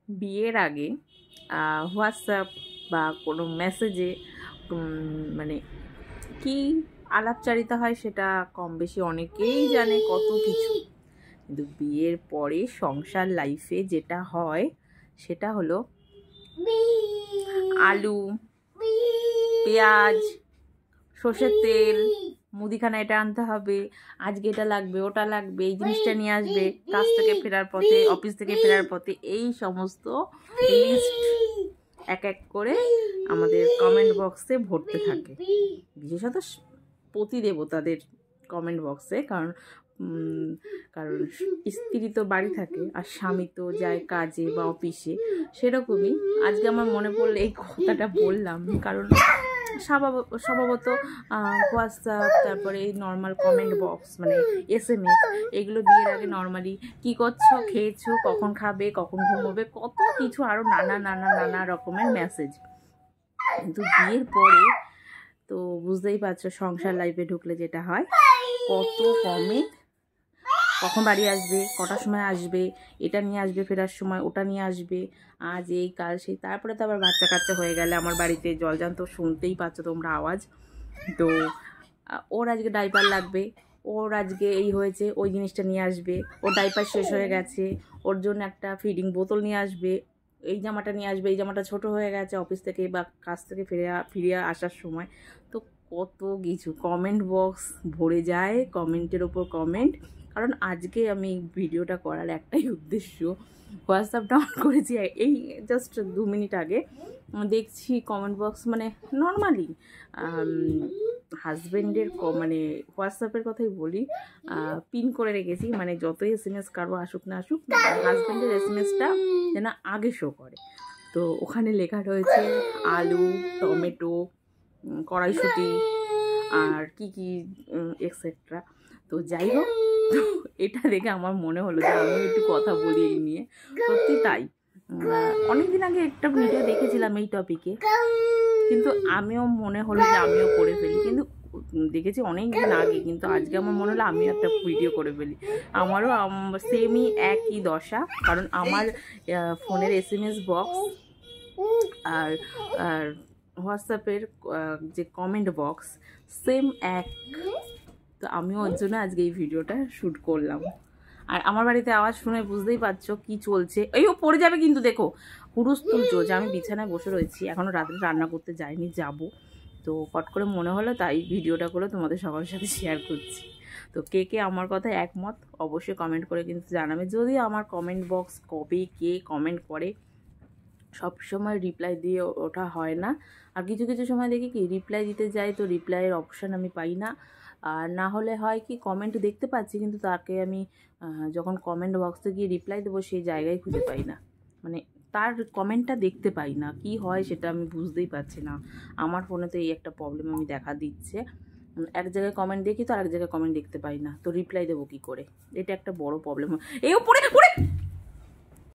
বিয়ের আগে হোয়াটসঅ্যাপ বা কোনো মেসেজে মানে কি আলাপচারিতা হয় সেটা কম বেশি অনেকেই জানে কত কিছু, কিন্তু বিয়ের পরে সংসার লাইফে যেটা হয় সেটা হলো আলু, পেঁয়াজ, সর্ষের তেল, মুদিখানা এটা আনতে হবে, আজকে এটা লাগবে, ওটা লাগবে, এই জিনিসটা নিয়ে আসবে, কাজ থেকে ফেরার পথে, অফিস থেকে ফেরার পথে, এই সমস্ত লিস্ট এক এক করে আমাদের কমেন্ট বক্সে ভরতে থাকে, বিশেষত পতিদেবতাদের কমেন্ট বক্সে। কারণ কারণ স্ত্রী তো বাড়ি থাকে আর স্বামী তো যায় কাজে বা অফিসে। সেরকমই আজকে আমার মনে পড়লো এই কথাটা বললাম, কারণ স্বভাবত হোয়াটসঅ্যাপ, তারপরে এই নর্মাল কমেন্ট বক্স মানে SMS, এগুলো বিয়ের আগে নর্মালি কী করছো, খেয়েছো, কখন খাবে, কখন ঘুমোবে, কত কিছু আরও নানা রকমের মেসেজ। কিন্তু বিয়ের পরে তো বুঝতেই পারছো সংসার লাইফে ঢুকলে যেটা হয়, কত কমেন্ট, কখন বাড়ি আসবে, কটার সময় আসবে, এটা নিয়ে আসবে ফেরার সময়, ওটা নিয়ে আসবে, আজ এই কাল সেই। তারপরে তো আবার বাচ্চা কাচ্চা হয়ে গেলে আমার বাড়িতে জলজান তো শুনতেই পাচ্ছ তোমরা আওয়াজ। তো ওর আজকে ডাইপার লাগবে, ওর আজকে এই হয়েছে, ওই জিনিসটা নিয়ে আসবে, ওর ডাইপার শেষ হয়ে গেছে, ওর জন্য একটা ফিডিং বোতল নিয়ে আসবে, এই জামাটা নিয়ে আসবে, এই জামাটা ছোট হয়ে গেছে অফিস থেকে বা কাজ থেকে ফিরে আসার সময়। তো কত কিছু কমেন্ট বক্স ভরে যায়, কমেন্টের ওপর কমেন্ট। কারণ আজকে আমি ভিডিওটা করার একটাই উদ্দেশ্য, হোয়াটসঅ্যাপটা অন করেছি এই জাস্ট 2 মিনিট আগে, দেখছি কমেন্ট বক্স মানে নর্মালি হাজব্যান্ডের মানে হোয়াটসঅ্যাপের কথাই বলি, পিন করে রেখেছি, মানে যতই SMS কারো আসুক না আসুক, হাজব্যান্ডের SMSটা যেন আগে শো করে। তো ওখানে লেখা রয়েছে আলু, টমেটো, কড়াইশুঁটি আর কি কি এক্সেট্রা। তো যাই হোক, এটা দেখে আমার মনে হলো যে আমি একটু কথা বলি এই নিয়ে। সত্যি তাই, অনেকদিন আগে একটা ভিডিও দেখেছিলাম এই টপিকে, কিন্তু আমিও মনে হলো যে আমিও করে ফেলি, কিন্তু দেখেছি অনেক দিন আগে, কিন্তু আজকে আমার মনে হলো আমিও একটা ভিডিও করে ফেলি। আমারও সেমই একই দশা, কারণ আমার ফোনের SMS বক্স আর হোয়াটসঅ্যাপের যে কমেন্ট বক্স সেম এক। তো আমিও ওর জন্য আজকে এই ভিডিওটা শ্যুট করলাম। আর আমার বাড়িতে আওয়াজ শুনে বুঝতেই পারছো কি চলছে। এই ও পড়ে যাবে কিন্তু, দেখো হুড়ুস্থুল চলছে। আমি বিছানায় বসে রয়েছি, এখনও রাত্রে রান্না করতে যাইনি, যাব। তো ফট করে মনে হলো তাই ভিডিওটা করে তোমাদের সবার সাথে শেয়ার করছি। তো কে কে আমার কথায় একমত অবশ্যই কমেন্ট করে কিন্তু জানাবে। যদি আমার কমেন্ট বক্স কবে কে কমেন্ট করে সব সময় রিপ্লাই দিয়ে ওঠা হয় না, আর কিছু কিছু সময় দেখি কি রিপ্লাই দিতে যাই তো রিপ্লাইয়ের অপশান আমি পাই না। আর না হলে হয় কি কমেন্ট দেখতে পাচ্ছি কিন্তু তাকে আমি যখন কমেন্ট বক্সে গিয়ে রিপ্লাই দেবো সেই জায়গায় খুঁজে পাই না, মানে তার কমেন্টটা দেখতে পাই না। কি হয় সেটা আমি বুঝতেই পারছি না। আমার ফোনে তো এই একটা প্রবলেম আমি দেখা দিচ্ছে, এক জায়গায় কমেন্ট দেখি তো আরেক জায়গায় কমেন্ট দেখতে পাই না, তো রিপ্লাই দেবো কী করে, এটা একটা বড় প্রবলেম। এই পড়ে